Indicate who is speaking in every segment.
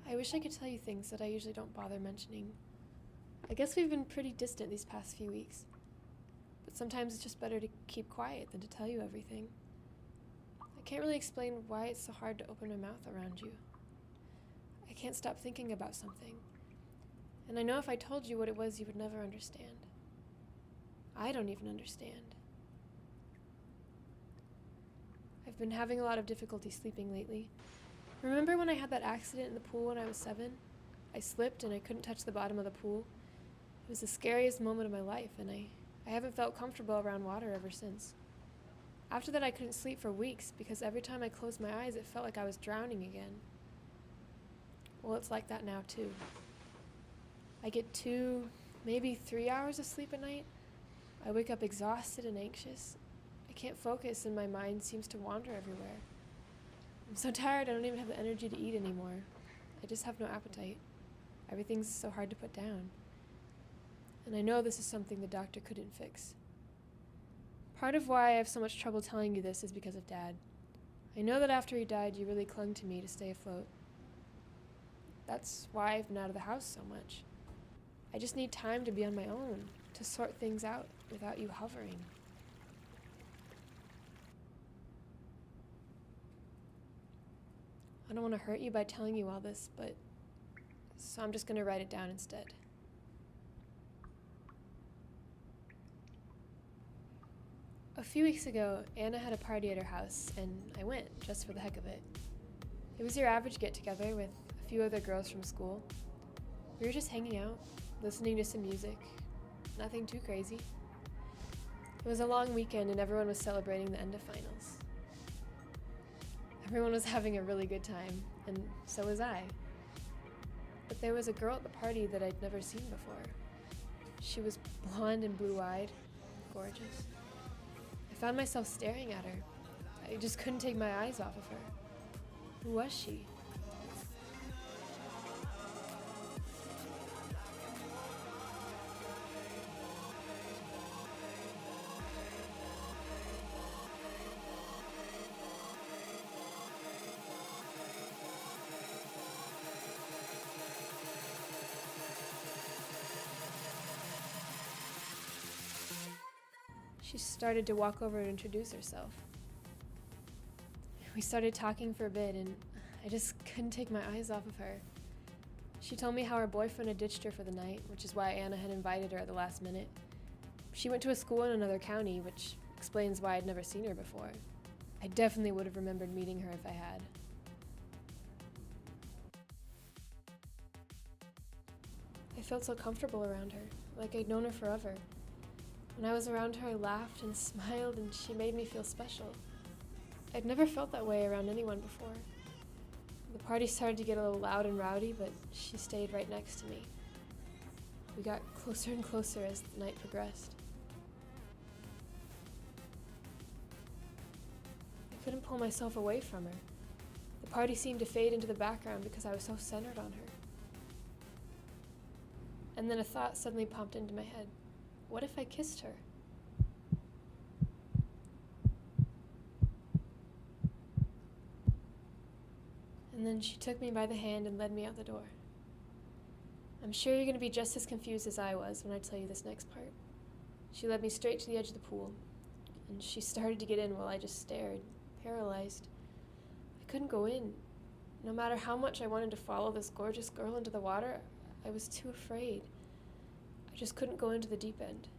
Speaker 1: I wish I could tell you things that I usually don't bother mentioning. I guess we've been pretty distant these past few weeks. But sometimes it's just better to keep quiet than to tell you everything. I can't really explain why it's so hard to open my mouth around you. I can't stop thinking about something. And I know if I told you what it was, you would never understand. I don't even understand. I've been having a lot of difficulty sleeping lately. Remember when I had that accident in the pool when I was 7? I slipped and I couldn't touch the bottom of the pool. It was the scariest moment of my life, and I haven't felt comfortable around water ever since. After that, I couldn't sleep for weeks because every time I closed my eyes, it felt like I was drowning again. Well, it's like that now, too. I get 2, maybe 3 hours of sleep at night. I wake up exhausted and anxious. I can't focus and my mind seems to wander everywhere. I'm so tired I don't even have the energy to eat anymore. I just have no appetite. Everything's so hard to put down. And I know this is something the doctor couldn't fix. Part of why I have so much trouble telling you this is because of Dad. I know that after he died, you really clung to me to stay afloat. That's why I've been out of the house so much. I just need time to be on my own, to sort things out without you hovering. I don't want to hurt you by telling you all this, so I'm just going to write it down instead. A few weeks ago, Anna had a party at her house, and I went, just for the heck of it. It was your average get-together with a few other girls from school. We were just hanging out, listening to some music. Nothing too crazy. It was a long weekend, and everyone was celebrating the end of finals. Everyone was having a really good time, and so was I. But there was a girl at the party that I'd never seen before. She was blonde and blue-eyed, gorgeous. I found myself staring at her. I just couldn't take my eyes off of her. Who was she? She started to walk over and introduce herself. We started talking for a bit, and I just couldn't take my eyes off of her. She told me how her boyfriend had ditched her for the night, which is why Anna had invited her at the last minute. She went to a school in another county, which explains why I'd never seen her before. I definitely would have remembered meeting her if I had. I felt so comfortable around her, like I'd known her forever. When I was around her, I laughed and smiled, and she made me feel special. I'd never felt that way around anyone before. The party started to get a little loud and rowdy, but she stayed right next to me. We got closer and closer as the night progressed. I couldn't pull myself away from her. The party seemed to fade into the background because I was so centered on her. And then a thought suddenly popped into my head. What if I kissed her? And then she took me by the hand and led me out the door. I'm sure you're going to be just as confused as I was when I tell you this next part. She led me straight to the edge of the pool, and she started to get in while I just stared, paralyzed. I couldn't go in. No matter how much I wanted to follow this gorgeous girl into the water, I was too afraid. I just couldn't go into the deep end.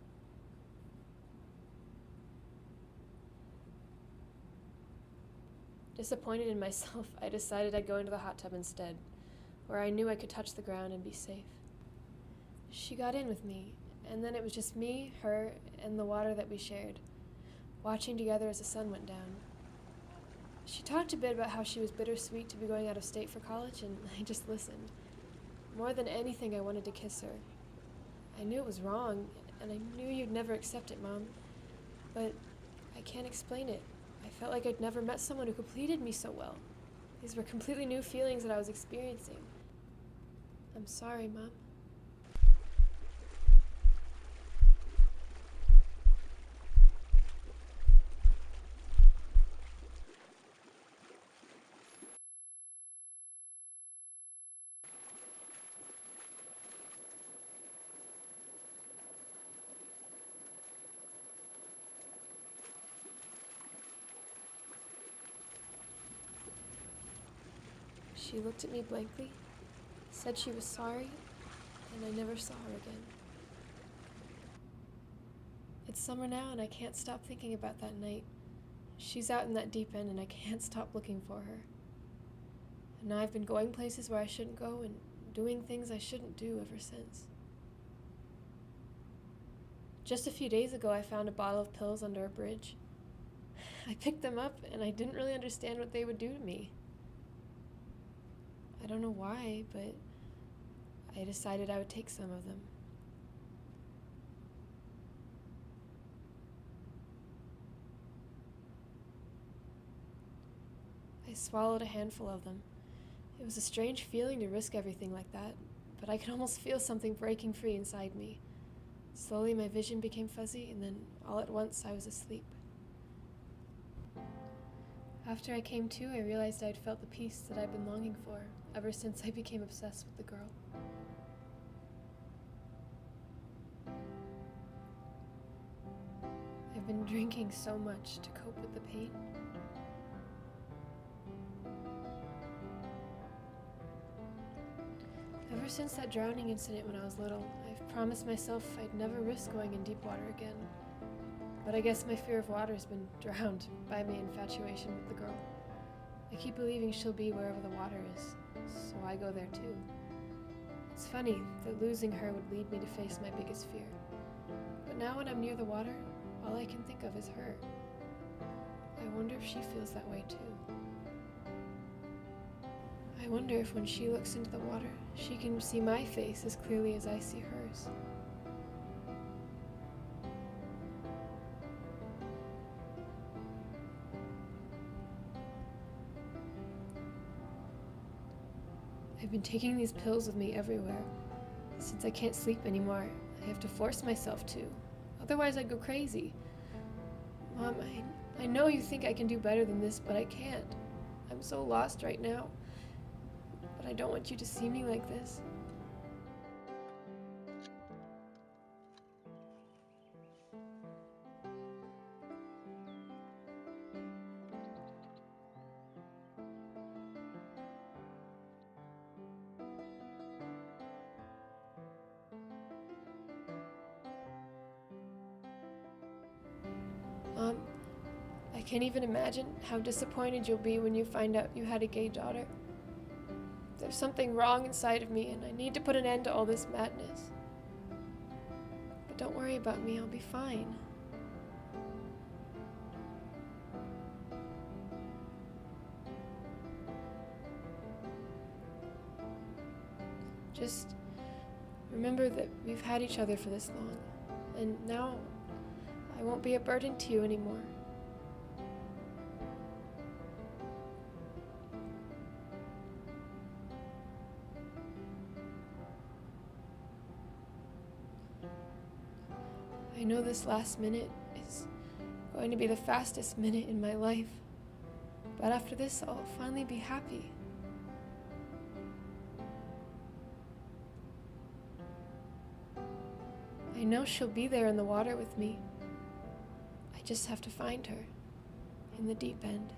Speaker 1: Disappointed in myself, I decided I'd go into the hot tub instead, where I knew I could touch the ground and be safe. She got in with me, and then it was just me, her, and the water that we shared, watching together as the sun went down. She talked a bit about how she was bittersweet to be going out of state for college, and I just listened. More than anything, I wanted to kiss her. I knew it was wrong, and I knew you'd never accept it, Mom, but I can't explain it. I felt like I'd never met someone who completed me so well. These were completely new feelings that I was experiencing. I'm sorry, Mom. She looked at me blankly, said she was sorry, and I never saw her again. It's summer now, and I can't stop thinking about that night. She's out in that deep end, and I can't stop looking for her. And now I've been going places where I shouldn't go and doing things I shouldn't do ever since. Just a few days ago, I found a bottle of pills under a bridge. I picked them up, and I didn't really understand what they would do to me. I don't know why, but I decided I would take some of them. I swallowed a handful of them. It was a strange feeling to risk everything like that, but I could almost feel something breaking free inside me. Slowly my vision became fuzzy, and then all at once I was asleep. After I came to, I realized I'd felt the peace that I'd been longing for ever since I became obsessed with the girl. I've been drinking so much to cope with the pain. Ever since that drowning incident when I was little, I've promised myself I'd never risk going in deep water again. But I guess my fear of water has been drowned by my infatuation with the girl. I keep believing she'll be wherever the water is, so I go there too. It's funny that losing her would lead me to face my biggest fear. But now when I'm near the water, all I can think of is her. I wonder if she feels that way too. I wonder if when she looks into the water, she can see my face as clearly as I see hers. I've been taking these pills with me everywhere. Since I can't sleep anymore, I have to force myself to. Otherwise I'd go crazy. Mom, I know you think I can do better than this, but I can't. I'm so lost right now. But I don't want you to see me like this. Mom, I can't even imagine how disappointed you'll be when you find out you had a gay daughter. There's something wrong inside of me, and I need to put an end to all this madness. But don't worry about me, I'll be fine. Just remember that we've had each other for this long, and now I won't be a burden to you anymore. I know this last minute is going to be the fastest minute in my life, but after this I'll finally be happy. I know she'll be there in the water with me. I just have to find her in the deep end.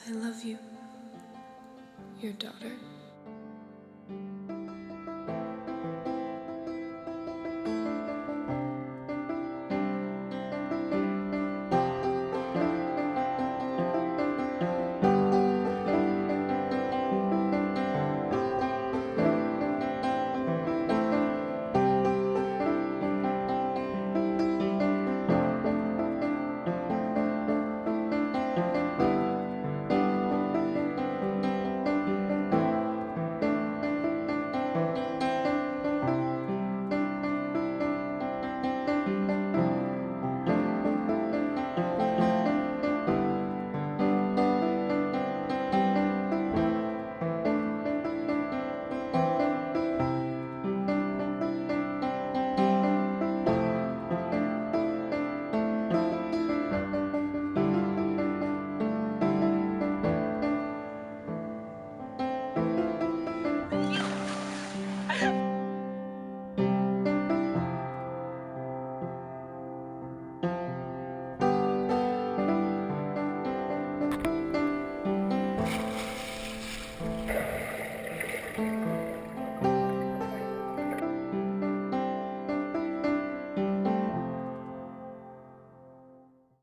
Speaker 1: I love you, your daughter.